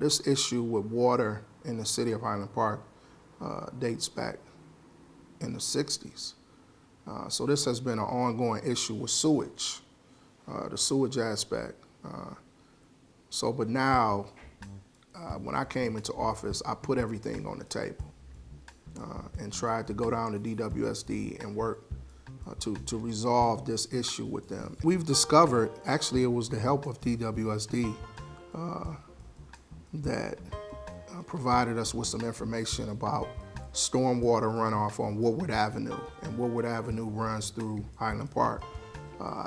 This issue with water in the city of Highland Park dates back in the 60s. So this has been an ongoing issue with sewage, the sewage aspect. But now, when I came into office, I put everything on the table and tried to go down to DWSD and work to resolve this issue with them. We've discovered, actually it was the help of DWSD that provided us with some information about stormwater runoff on Woodward Avenue, and Woodward Avenue runs through Highland Park.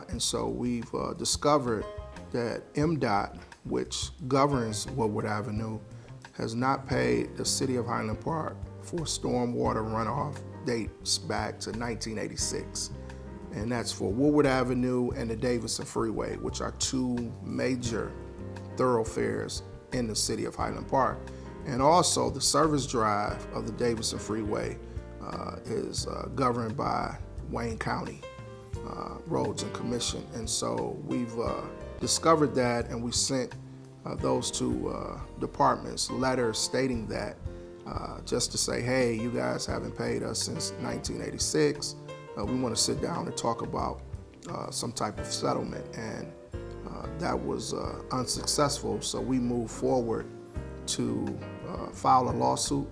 And so we've discovered that MDOT, which governs Woodward Avenue, has not paid the city of Highland Park for stormwater runoff dates back to 1986. And that's for Woodward Avenue and the Davidson Freeway, which are two major thoroughfares in the city of Highland Park. And also the service drive of the Davidson Freeway is governed by Wayne County Roads and Commission. And so we've discovered that, and we sent those two departments letters stating that, just to say, hey, you guys haven't paid us since 1986. We want to sit down and talk about some type of settlement. And that was unsuccessful, so we moved forward to file a lawsuit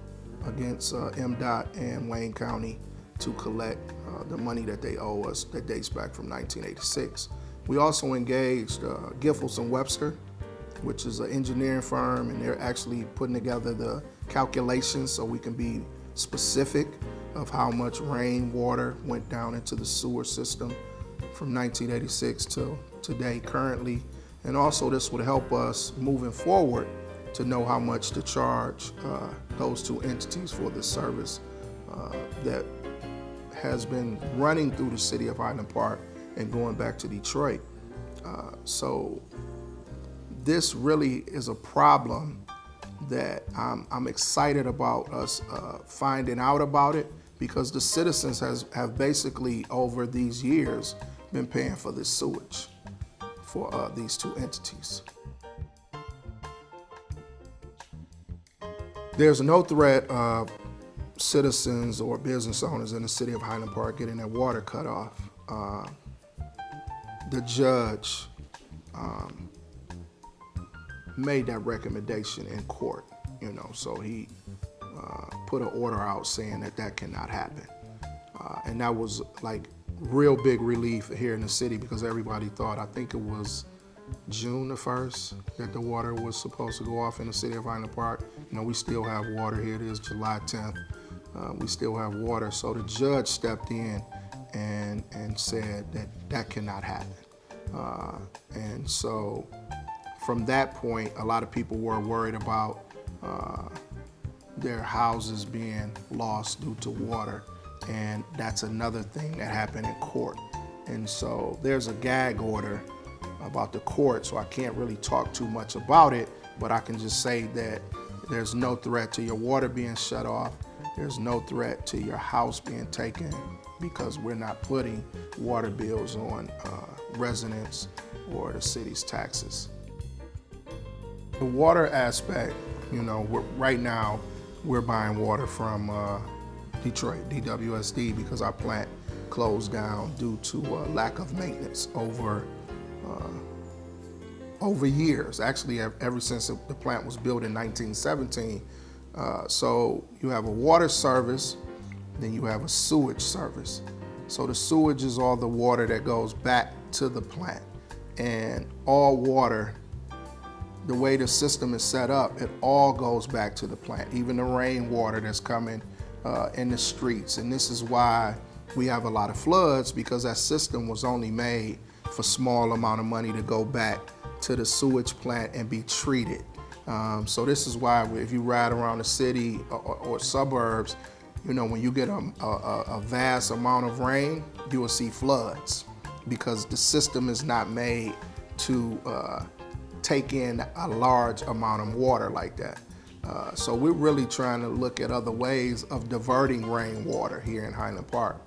against MDOT and Wayne County to collect the money that they owe us that dates back from 1986. We also engaged Giffords and Webster, which is an engineering firm, and they're actually putting together the calculations so we can be specific of how much rainwater went down into the sewer system from 1986 till today currently. And also this would help us moving forward to know how much to charge those two entities for the service that has been running through the city of Highland Park and going back to Detroit. So this really is a problem that I'm excited about us finding out about it, because the citizens have basically over these years been paying for this sewage for these two entities. There's no threat of citizens or business owners in the city of Highland Park getting their water cut off. The judge made that recommendation in court, so he put an order out saying that cannot happen. And that was like real big relief here in the city, because everybody thought, I think it was June the 1st that the water was supposed to go off in the city of Highland Park. We still have water here. It is July 10th. We still have water. So the judge stepped in and said that cannot happen. And so from that point, a lot of people were worried about their houses being lost due to water. And that's another thing that happened in court. And so there's a gag order about the court, so I can't really talk too much about it, but I can just say that there's no threat to your water being shut off. There's no threat to your house being taken, because we're not putting water bills on residents or the city's taxes. The water aspect, right now we're buying water from Detroit, DWSD, because our plant closed down due to lack of maintenance over years. Actually, ever since the plant was built in 1917. So you have a water service, then you have a sewage service. So the sewage is all the water that goes back to the plant. And all water, the way the system is set up, it all goes back to the plant, even the rainwater that's coming in the streets. And this is why we have a lot of floods, because that system was only made for small amount of money to go back to the sewage plant and be treated. So this is why if you ride around the city or suburbs, when you get a vast amount of rain, you will see floods, because the system is not made to take in a large amount of water like that. So we're really trying to look at other ways of diverting rainwater here in Highland Park.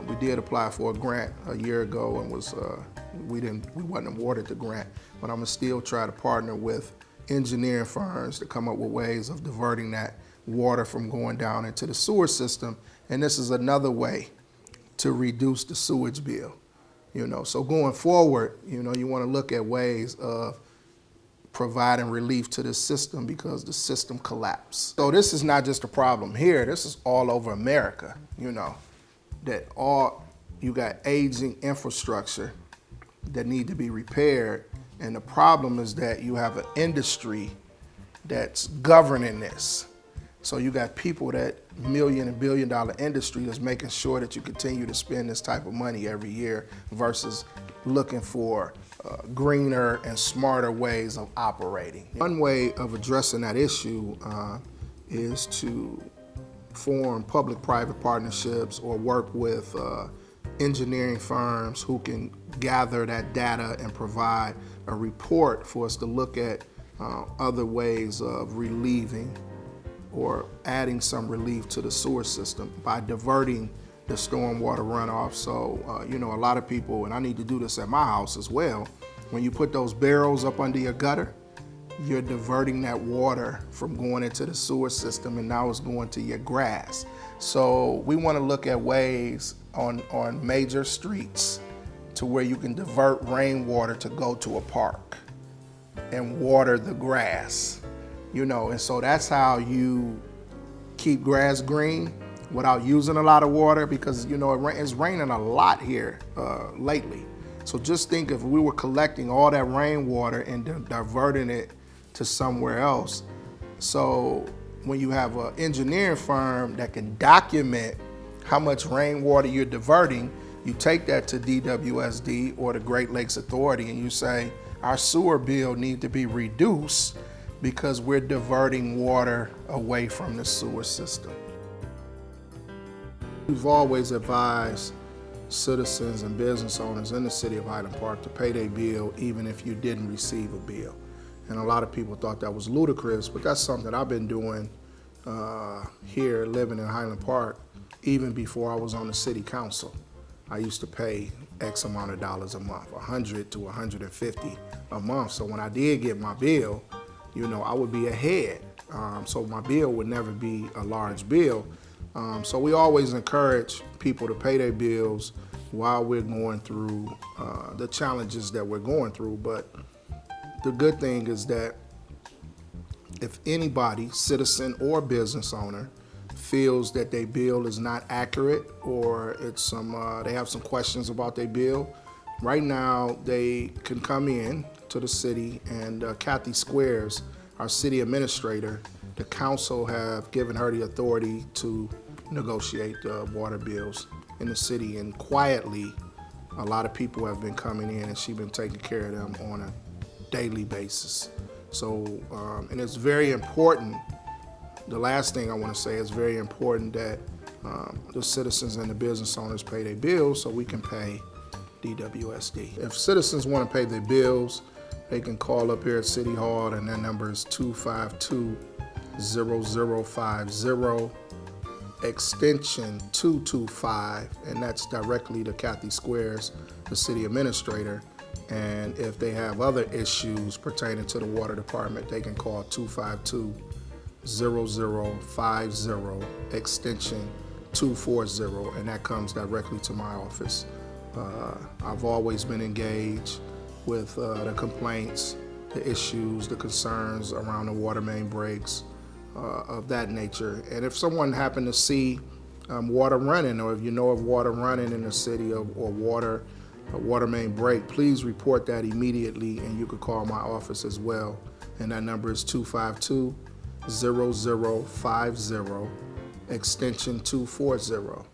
We did apply for a grant a year ago and we wasn't awarded the grant, but I'm gonna still try to partner with engineering firms to come up with ways of diverting that water from going down into the sewer system. And this is another way to reduce the sewage bill. So going forward, you want to look at ways of providing relief to this system because the system collapsed. So this is not just a problem here, this is all over America, that you got aging infrastructure that need to be repaired. And the problem is that you have an industry that's governing this. So you got people that million and billion dollar industry that's making sure that you continue to spend this type of money every year versus looking for greener and smarter ways of operating. One way of addressing that issue is to form public-private partnerships or work with engineering firms who can gather that data and provide a report for us to look at other ways of relieving or adding some relief to the sewer system by diverting the stormwater runoff. So, a lot of people, and I need to do this at my house as well, when you put those barrels up under your gutter, you're diverting that water from going into the sewer system and now it's going to your grass. So we want to look at ways on major streets to where you can divert rainwater to go to a park and water the grass. And so that's how you keep grass green without using a lot of water because, it's raining a lot here lately. So just think if we were collecting all that rainwater and diverting it to somewhere else. So when you have an engineering firm that can document how much rainwater you're diverting, you take that to DWSD or the Great Lakes Authority and you say, our sewer bill needs to be reduced because we're diverting water away from the sewer system. We've always advised citizens and business owners in the city of Highland Park to pay their bill even if you didn't receive a bill. And a lot of people thought that was ludicrous, but that's something I've been doing here living in Highland Park even before I was on the city council. I used to pay X amount of dollars a month, 100 to 150 a month. So when I did get my bill, I would be ahead. So my bill would never be a large bill. So we always encourage people to pay their bills while we're going through the challenges that we're going through. But the good thing is that if anybody, citizen or business owner, feels that their bill is not accurate or they have some questions about their bill, right now they can come in to the city and Kathy Squares, our city administrator, the council have given her the authority to negotiate water bills in the city. And quietly, a lot of people have been coming in and she's been taking care of them on a daily basis. So, and it's very important, the last thing I want to say is very important that the citizens and the business owners pay their bills so we can pay DWSD. If citizens want to pay their bills, they can call up here at City Hall and their number is 252-0050, extension 225, and that's directly to Kathy Squares, the city administrator. And if they have other issues pertaining to the water department, they can call 252-0050, extension 240, and that comes directly to my office. I've always been engaged with the complaints, the issues, the concerns around the water main breaks, of that nature. And if someone happened to see water running, or if you know of water running in the city or a water main break, please report that immediately and you could call my office as well. And that number is 252-0050, extension 240.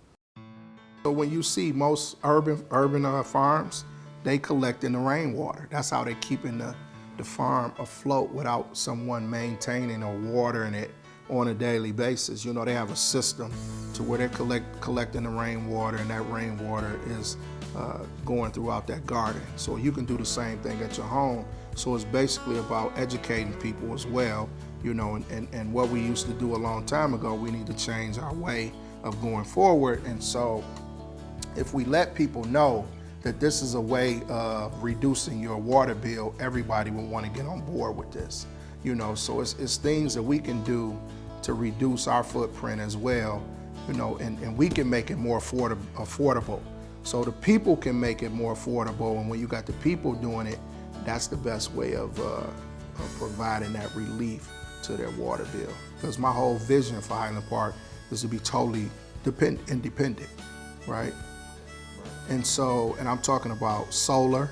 So when you see most urban farms, they collecting the rainwater. That's how they're keeping the farm afloat without someone maintaining or watering it on a daily basis. They have a system to where they're collecting the rainwater, and that rainwater is going throughout that garden. So you can do the same thing at your home. So it's basically about educating people as well, and what we used to do a long time ago, we need to change our way of going forward. And so if we let people know that this is a way of reducing your water bill, everybody will want to get on board with this. So it's things that we can do to reduce our footprint as well, and we can make it more affordable. So the people can make it more affordable, and when you got the people doing it, that's the best way of providing that relief to their water bill. Because my whole vision for Highland Park is to be totally independent, right? And I'm talking about solar,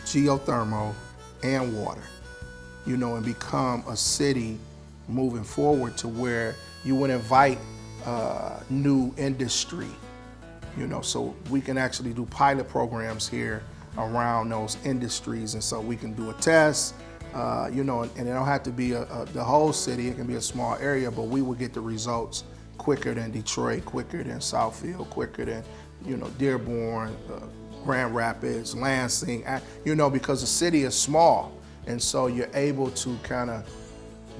geothermal, and water, and become a city moving forward to where you would invite new industry, so we can actually do pilot programs here around those industries. And so we can do a test, and it don't have to be the whole city, it can be a small area, but we will get the results quicker than Detroit, quicker than Southfield, quicker than, Dearborn, Grand Rapids, Lansing, because the city is small. And so you're able to kind of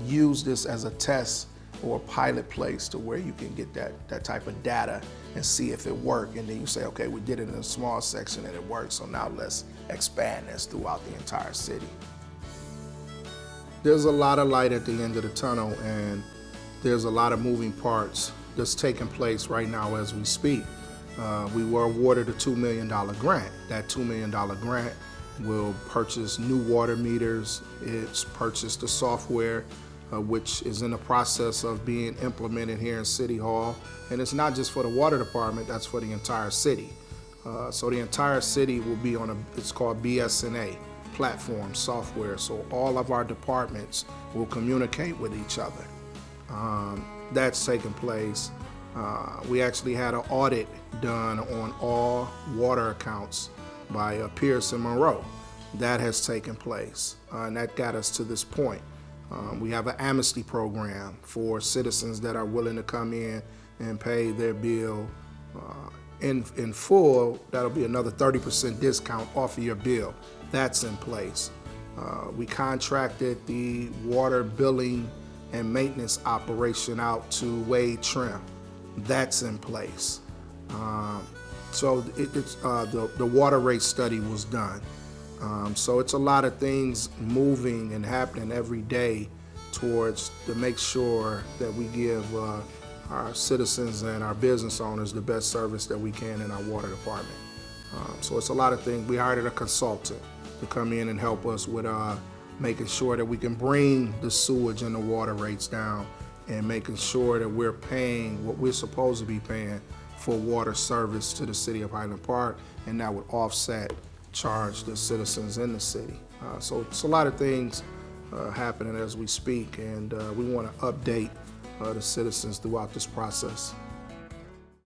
use this as a test or a pilot place to where you can get that type of data and see if it worked. And then you say, okay, we did it in a small section and it worked, so now let's expand this throughout the entire city. There's a lot of light at the end of the tunnel, and there's a lot of moving parts that's taking place right now as we speak. We were awarded a $2 million grant. That $2 million grant will purchase new water meters. It's purchased the software, which is in the process of being implemented here in City Hall. And it's not just for the water department, that's for the entire city. So the entire city will be on it's called BSNA platform software. So all of our departments will communicate with each other. That's taking place. We actually had an audit done on all water accounts by Pierce and Monroe. That has taken place, and that got us to this point. We have an amnesty program for citizens that are willing to come in and pay their bill in full. That'll be another 30% discount off of your bill. That's in place. We contracted the water billing and maintenance operation out to Wade Trim. That's in place. So the water rate study was done. So it's a lot of things moving and happening every day towards to make sure that we give our citizens and our business owners the best service that we can in our water department. So it's a lot of things. We hired a consultant to come in and help us with making sure that we can bring the sewage and the water rates down, and making sure that we're paying what we're supposed to be paying for water service to the city of Highland Park, and that would charge the citizens in the city. So it's a lot of things happening as we speak, and we want to update the citizens throughout this process.